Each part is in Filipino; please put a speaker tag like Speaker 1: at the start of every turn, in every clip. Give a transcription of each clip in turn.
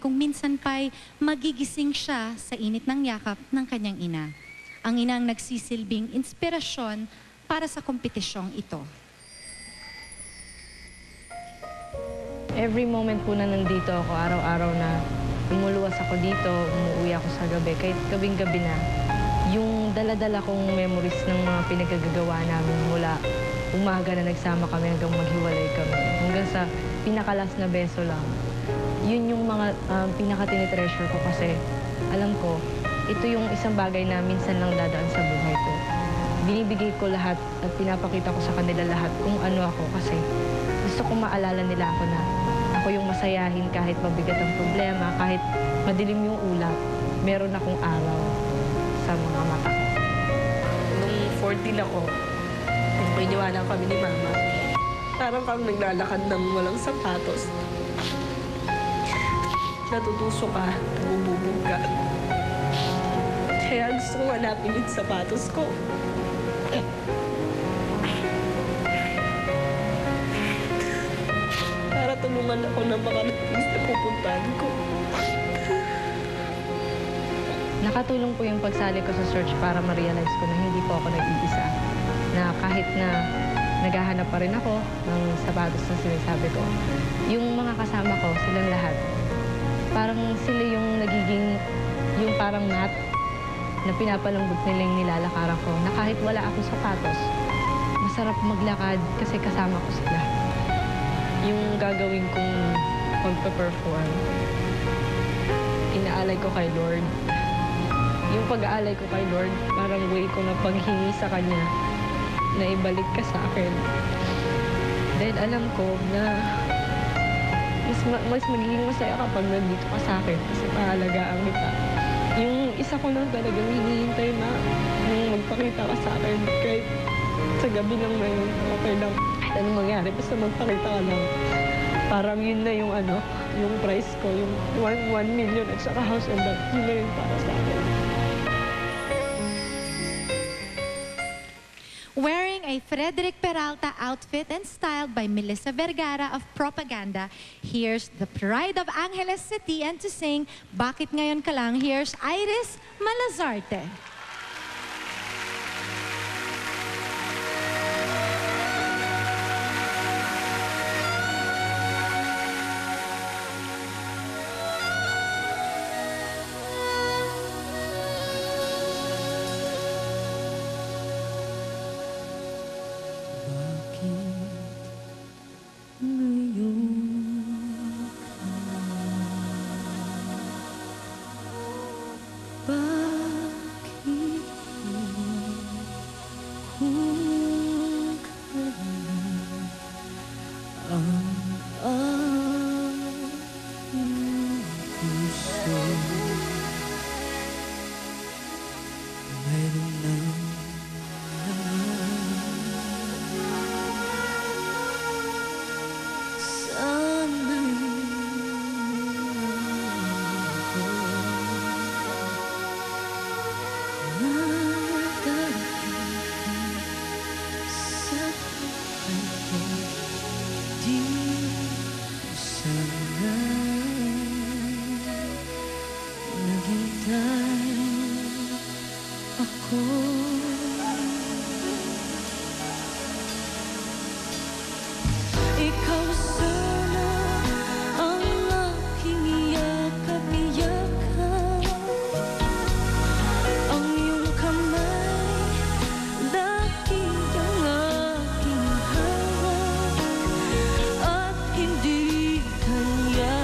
Speaker 1: kung minsan pa'y magigising siya sa init ng yakap ng kanyang ina. Ang inang nagsisilbing inspirasyon para sa kompetisyong ito.
Speaker 2: Every moment po na nandito ako, araw-araw na lumuluwas ako dito, umuwi ako sa gabi, kahit gabing-gabi na, yung dala-dala kong memories ng mga pinagagagawa namin mula umaga na nagsama kami hanggang maghiwalay kami, hanggang sa pinakalas na beso lang. Yun yung mga pinaka-tinitreasure ko kasi alam ko, ito yung isang bagay na minsan lang dadaan sa buhay ko. Binibigay ko lahat at pinapakita ko sa kanila lahat kung ano ako kasi gusto kong maalala nila ako na ako yung masayahin kahit mabigat ang problema, kahit madilim yung ulap, meron akong araw sa mga mata ko.
Speaker 3: Nung 14 ako, iniwanan kami ni Mama. Parang kang naglalakad ng walang sapatos. Natutusok ka, bububog ka. Kaya gusto kong hanapin yung sapatos ko. Para tulungan ako na makarating sa pupuntahan ko.
Speaker 2: Nakatulong po yung pagsali ko sa search para ma-realize ko na hindi po ako nag-iisa. Na kahit na naghahanap pa rin ako ng sapatos na sinasabi ko, yung mga kasama ko, silang lahat, parang sila yung nagiging, yung parang mat na pinapalambot nila yung nilalakaran ko, na kahit wala akong sapatos, masarap maglakad kasi kasama ko sila. Yung gagawin kong pagpa-perform, inaalay ko kay Lord. Yung pag-aalay ko kay Lord, parang way ko na paghingi sa Kanya na ibalik ka sa akin. Dahil alam ko na mas magiging masaya kapag nandito ka sa akin kasi mahalagaan kita. Yung isa ko lang talagang hinihintay na yung magpakita ka sa akin kahit sa gabi lang na yun, okay lang. Kahit anong mangyari, basta magpakita ka lang. Parang yun na yung yung price ko, yung 1 million at saka house and lot, yun na yun para sa akin.
Speaker 1: Wearing a Frederick Peralta outfit and styled by Melissa Vergara of Propaganda, here's the pride of Angeles City, and to sing Bakit Ngayon Ka Lang, here's Iris Malazarte.
Speaker 4: Ikaw sana ang aking yakap-yakap, ang iyong kamay lagi ang aking hawak, at hindi kanya,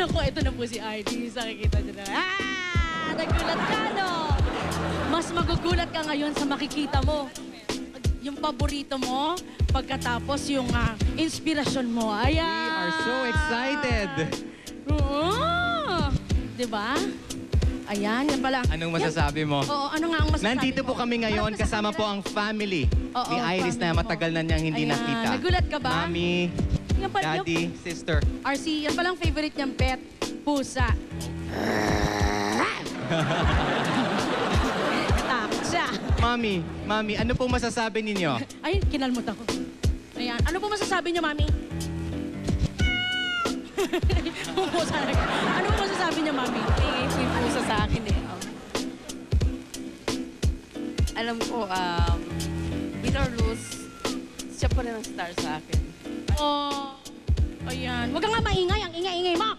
Speaker 5: Naku, ito na po si Iris. Nakikita niyo na. Nagulat ka, no? Mas magugulat ka ngayon sa makikita mo. Yung paborito mo, pagkatapos yung inspirasyon mo. Ayan!
Speaker 6: We are so excited.
Speaker 5: Oo! Diba? Ayan, yan pala.
Speaker 6: Anong masasabi mo?
Speaker 5: Oo, ano nga ang masasabi
Speaker 6: Nandito
Speaker 5: mo?
Speaker 6: po kami ngayon,
Speaker 5: Parang
Speaker 6: kasama
Speaker 5: nasa
Speaker 6: po ang family
Speaker 5: Oo,
Speaker 6: ni Iris na
Speaker 5: family mo.
Speaker 6: matagal na niyang hindi
Speaker 5: Ayan,
Speaker 6: nakita.
Speaker 5: nagulat ka ba?
Speaker 6: Mami,
Speaker 5: Yan pala,
Speaker 6: daddy, sister.
Speaker 5: RC, yan palang favorite niyang pet, pusa. Takot siya.
Speaker 6: Mami, ano po masasabi ninyo?
Speaker 5: Ay, kinalmot ako. Ayan. Ano po masasabi niyo, Mami? Pusa na. Ano po masasabi niyo, Mami?
Speaker 3: Ingay po yung pusa sa akin eh. Alam ko, win or lose, siya pa rin ang star sa akin.
Speaker 5: Oh, ayan. Huwag ka nga maingay. Ang ingay-ingay mo.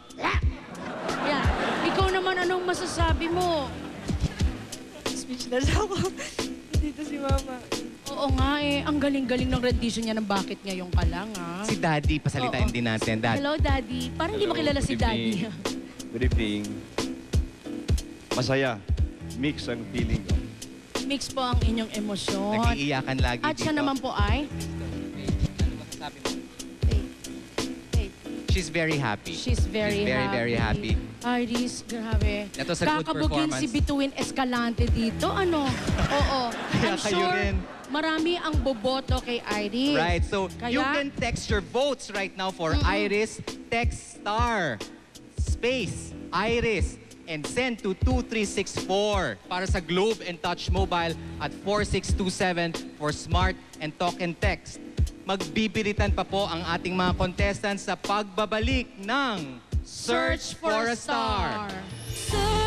Speaker 5: Ayan. Ikaw naman, anong masasabi mo?
Speaker 3: Speechless ako. Dito si Mama.
Speaker 5: Oo nga eh. Ang galing-galing ng rendition niya ng Bakit Ngayon Ka Lang,
Speaker 6: Si Daddy, pasalitain
Speaker 5: Oo.
Speaker 6: din natin. Dad.
Speaker 5: Hello, Daddy. Parang hindi mo kilala si
Speaker 7: Good
Speaker 5: Daddy.
Speaker 7: evening. Good evening. Masaya. Mix ang feeling ko.
Speaker 5: Mix po ang inyong emosyon.
Speaker 6: Nag-iiyakan lagi
Speaker 5: At
Speaker 6: dito.
Speaker 5: siya naman po ay...
Speaker 6: Ano masasabi mo? She's very happy.
Speaker 5: She's very
Speaker 6: very happy.
Speaker 5: Iris, grabe.
Speaker 6: That was a good
Speaker 5: Kakabugin
Speaker 6: performance.
Speaker 5: si Bituin Escalante dito. Ano? Oo.
Speaker 6: Kaya
Speaker 5: I'm
Speaker 6: kayo
Speaker 5: sure
Speaker 6: rin.
Speaker 5: marami ang boboto kay Iris.
Speaker 6: Right, so you
Speaker 5: Kaya-
Speaker 6: can text your votes right now for Iris. Text star, space, Iris, and send to 2364 para sa Globe and Touch Mobile at 4627 for Smart and Talk and Text. Magbibilitan pa po ang ating mga contestants sa pagbabalik ng Search for a Star.
Speaker 4: Search